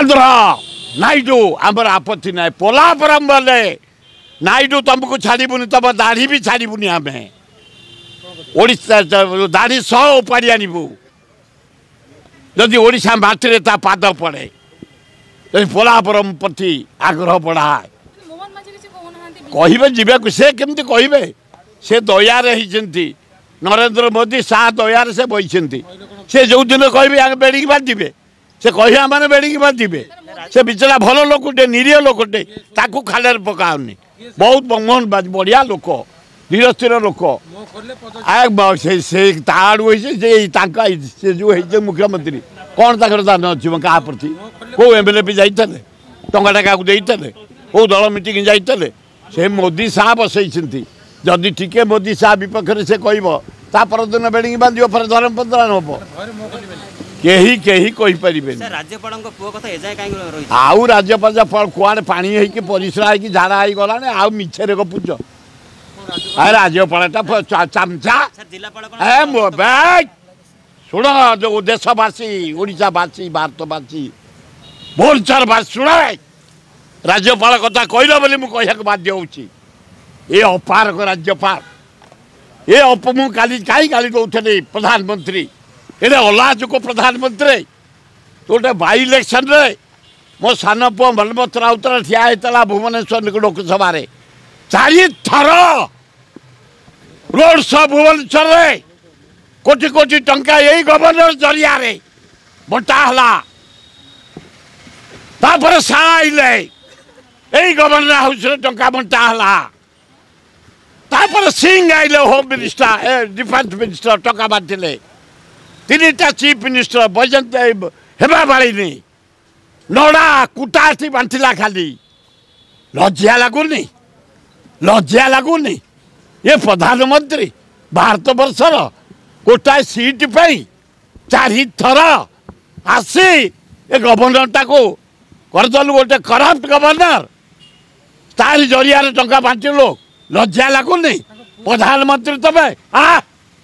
आंध्र नायडू आमर आपत्ति ना पोलापुरम बोले नायडू तुमको छाड़बुनि तुम दाढ़ी भी छाड़बुनि आम ओडिशा दाढ़ी सह उपाड़ी आनबू जदि ओडिशा माटी पाद पड़े पोलापुरम प्रति आग्रह बढ़ाए कहे जीवा से केमती कहे से दयारे होती नरेंद्र मोदी शाह दयारे से बही से जो दिन कहे बेड़ी बांधे से कहे मैंने बेड़ी बांधे से बिचरा भल लोकटे निरीह लोकटे ताकू खाले पकाउनी बहुत मोहन बढ़िया लोक धीर स्थिर लोक से जो मुख्यमंत्री कौन तक दान अच्छी क्या प्रति कौ एमएलए भी जाते टाटा क्या कौ दल मीटिंग जाते से मोदी शाह बसई जदि टिके मोदी शाह विपक्ष से कह परदिन बेड़ी बांध फिर धर्मपत्र हम कही आउ राज्यपाल कुआड़े पानी होगी परिश्रा होगी झाड़ा हो गलाने आउ मिछरे गपुच राज्यपाल चमचा शुण जो देशवासी ओडावासी भारतवासी भुवनेश्वरवासी शुण राज्यपाल कथा कहल बोली मुझे बाध्य होची ये अपारक राज्यपाल ये मुझे कहीं गाली दौली प्रधानमंत्री ये अलाजुक प्रधानमंत्री तो गोटे बाई इलेक्शन रे मो सान पुओ मलमत राउतर ठिया होता भुवनेश्वर लोकसभा चारि थर रोड शो भुवनेश्वर कोटी कोटी टंका यही गवर्नर जरिया बंटाला साइले यही गवर्नर हाउस टंका बंटाला सिंह आइले होम मिनिस्टर डिफेन्स मिनिस्टर टंका बांटिले तीन चीफ मिनिस्टर बैजंत हेबा बाड़ी नड़ा कुटाठी बांटिला खाली लज्जा लगुनि ये प्रधानमंत्री भारत वर्षर गोटाए सीट पर चारि थर आसी ए गवर्नरटा को करदलु गोटे करप्ट गवर्नर तारी जरिया टंका बांटिलु लज्जा लगुनि प्रधानमंत्री तबे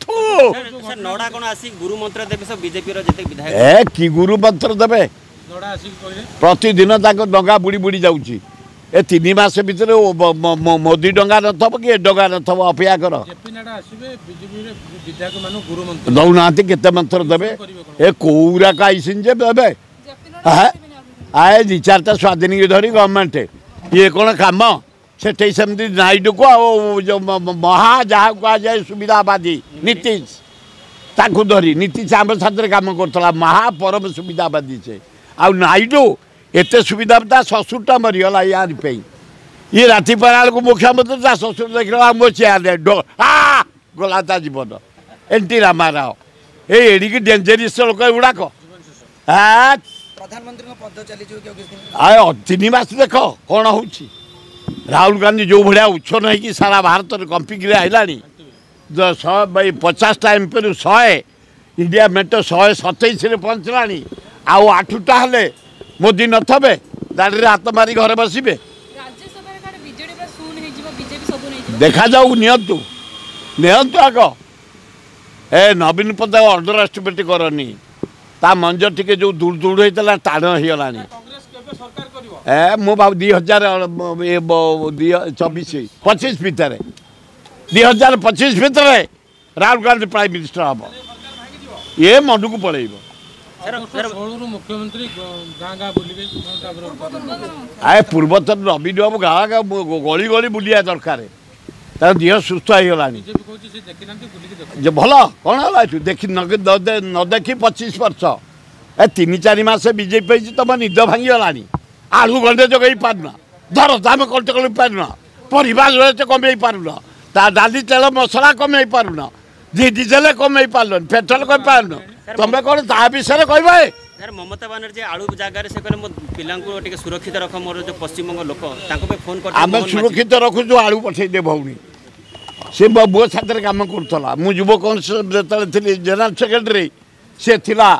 नड़ा कौन आसी गुरु मंत्र देबे सब बीजेपी रो जते विधायक ए की गुरु मंत्र देबे नड़ा आसी कहले प्रतिदिन ताको डंगा बुड़ी बुड़ी जाउची ए 3 मास भीतर मोदी डंगा नथब कि डंगा नथब अपेक्षा कर जेपी नड़ा आसीबे बीजेपी रे विधायक मानु गुरु मंत्र दउ नाते केते मंत्र देबे ए कोउरा काइसिन जे देबे आए 2-4टा स्वाधीन धरी गवर्नमेंट ये कौन काम से सेमती नायडू को जो महा जहाँ कह जाए सुविधावादी नीतीश ताकू धरी नीतीश आम साथ कम कर महापरम सुविधावादी से आउ नायडू एत सुविधा ससुरटा मरीगला यार ये राति पारा को मुख्यमंत्री ससुर देख मो चेयर गला ता जीवन एनटी रामाराव ये डेंजरियस लोक गुड़ाक प्रधानमंत्री 3 मास देख कौन हो राहुल गांधी जो भाया उच्छन हो सारा भारत कंपिक आइलानी 50टा एमपी 100 इंडिया मेट 127 पहुँचला आउ 8टा हेले मोदी नथबे दाड़ी हाथ मारी घरे बसबे देखा जाऊ नियंतु आग ए नवीन पट्टनायक अंडर एस्टिमेट करनी ता मंज टिके जो दूर दूर होता टाण होगला ए मु भाव 2024-25 भितर 2025 भितर राहुल गांधी प्राइम मिनिस्टर हम ये मन को पड़े आए पूर्वतन नवीन बाबू गाँ गाँ गली गली बुलिया दरकार तार देह सुस्थ होगला भल कौन है देखी न देखी 25 वर्ष ए 3-4 मास बीजेपी तुम निद भांगीगला आलू गंडे जगह पारना धर दाम कंट्रोल पारना परिवार रेट कमे पारुना डाली तेल मसला कमे पारुना डीजेल कमे पार पेट्रोल कमे पारन तुम कौन ता विषय कह सर ममता बानर्जी आलू जगार से कहले मो पिला को सुरक्षित रख मोर जो पश्चिम बंग लोक फोन कर आम सुरक्षित रखुचु आलू पठे दे भौणी से बो साथ कम करूला मु युव कांग्रेस जो जनरल सेक्रेटरी से थिला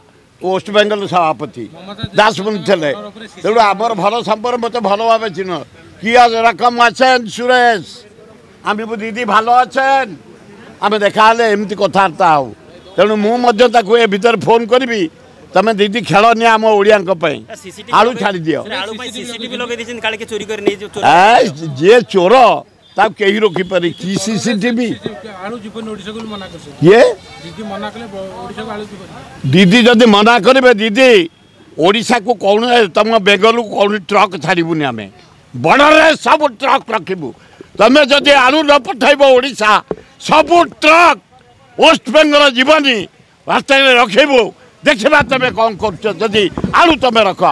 वेस्ट बेंगल सभापति दासमुनि थे तेणु आमर भल संपर्क मत भल भाव चिन्ह किया रकम आছেন सुरेश आम दीदी भल आছেন आम देखा एमती कथबार्ता हो तेणु मुझे भर फोन करी तमें दीदी खेलनी आम ओडिया आलू छाड़ी दियो सीसीटीवी लगे दीजिए काले के चोरी कर नहीं जो जे चोर ताक कहीं रोकी पारी की सीसीटीवी आलू जीवन ओडिशा को मना कर ये दीदी मना कले ओडिशा को आलू जीवन दीदी जदि मना करेंगे दीदी ओडिशा को कौन तुम बेंगलु कौन ट्रक छाड़बूनि आम बड़े सब ट्रक रखबू तमें जदि आलू न पठेब ओडिशा सब ट्रक वेस्ट बेंगल जीवनी रास्ता रखबू देखा तुम कौन कर आलू तुम रख।